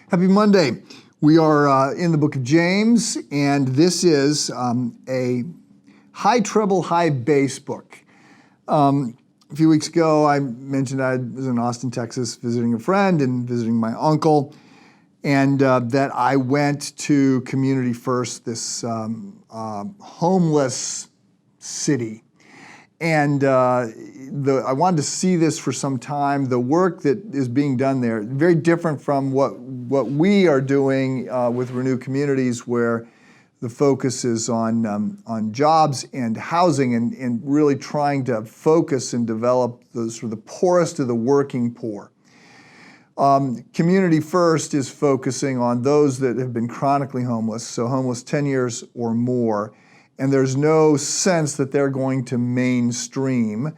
Happy Monday. We are in the book of James, and this is a high treble, high bass book. A few weeks ago, I mentioned I was in Austin, Texas, visiting a friend and visiting my uncle, and that I went to Community First, this homeless city. And I wanted to see this for some time. The work that is being done there, very different from what we are doing with Renew Communities, where the focus is on jobs and housing and really trying to focus and develop the sort of the poorest of the working poor. Community First is focusing on those that have been chronically homeless, so homeless 10 years or more, and there's no sense that they're going to mainstream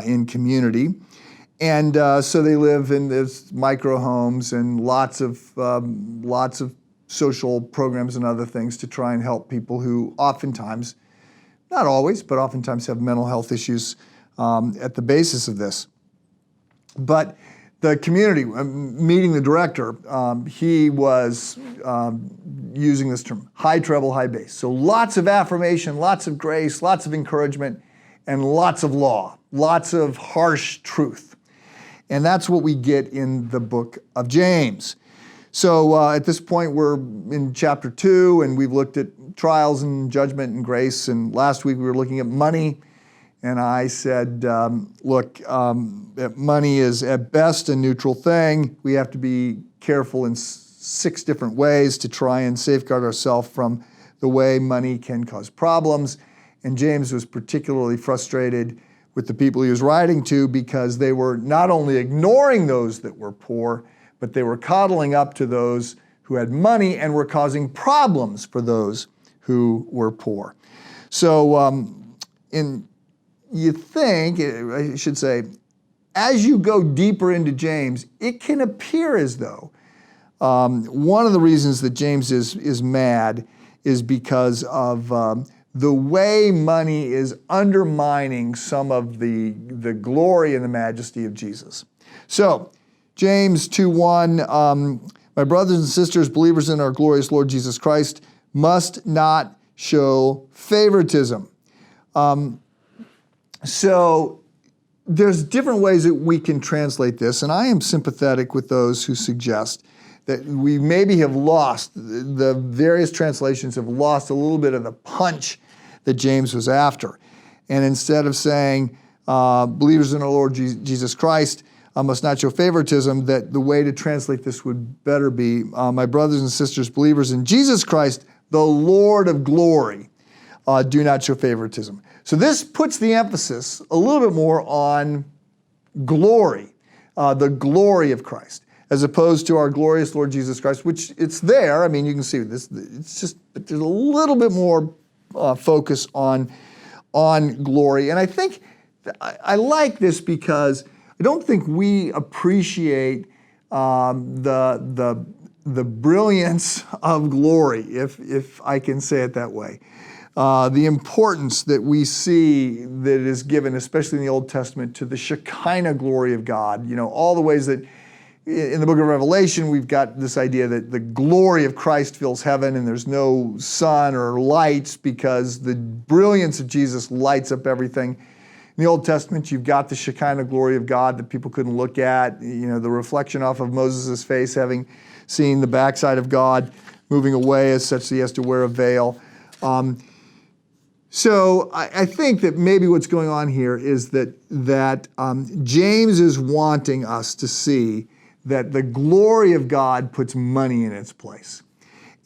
in community. And so they live in this micro homes and lots of social programs and other things to try and help people who oftentimes, not always, but oftentimes have mental health issues at the basis of this. But the community, meeting the director, he was using this term, high treble, high bass. So lots of affirmation, lots of grace, lots of encouragement, and lots of law, lots of harsh truth. And that's what we get in the book of James. So at this point, we're in chapter 2, and we've looked at trials and judgment and grace. And last week, we were looking at money. And I said, look, money is at best a neutral thing. We have to be careful in 6 different ways to try and safeguard ourselves from the way money can cause problems. And James was particularly frustrated with the people he was writing to because they were not only ignoring those that were poor, but they were coddling up to those who had money and were causing problems for those who were poor. So you think, I should say, as you go deeper into James, it can appear as though one of the reasons that James is mad is because of the way money is undermining some of the glory and the majesty of Jesus. So, James 2:1, my brothers and sisters, believers in our glorious Lord Jesus Christ, must not show favoritism. So there's different ways that we can translate this, and I am sympathetic with those who suggest that we maybe have lost, the various translations have lost a little bit of the punch that James was after. And instead of saying, believers in our Lord Jesus Christ must not show favoritism, that the way to translate this would better be, my brothers and sisters, believers in Jesus Christ, the Lord of glory, do not show favoritism. So this puts the emphasis a little bit more on glory, the glory of Christ, as opposed to our glorious Lord Jesus Christ, which it's there. I mean, you can see this. It's just there's a little bit more focus on glory, and I think I like this because I don't think we appreciate the brilliance of glory, if I can say it that way. The importance that we see that is given, especially in the Old Testament, to the Shekinah glory of God. You know, all the ways that in the book of Revelation, we've got this idea that the glory of Christ fills heaven and there's no sun or lights because the brilliance of Jesus lights up everything. In the Old Testament, you've got the Shekinah glory of God that people couldn't look at, you know, the reflection off of Moses' face, having seen the backside of God moving away as such that he has to wear a veil. So I think that maybe what's going on here is that James is wanting us to see that the glory of God puts money in its place.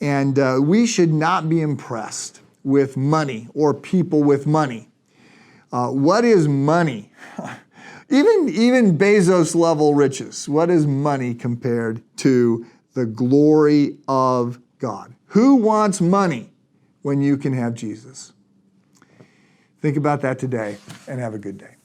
And we should not be impressed with money or people with money. What is money? Even Bezos level riches, what is money compared to the glory of God? Who wants money when you can have Jesus? Think about that today and have a good day.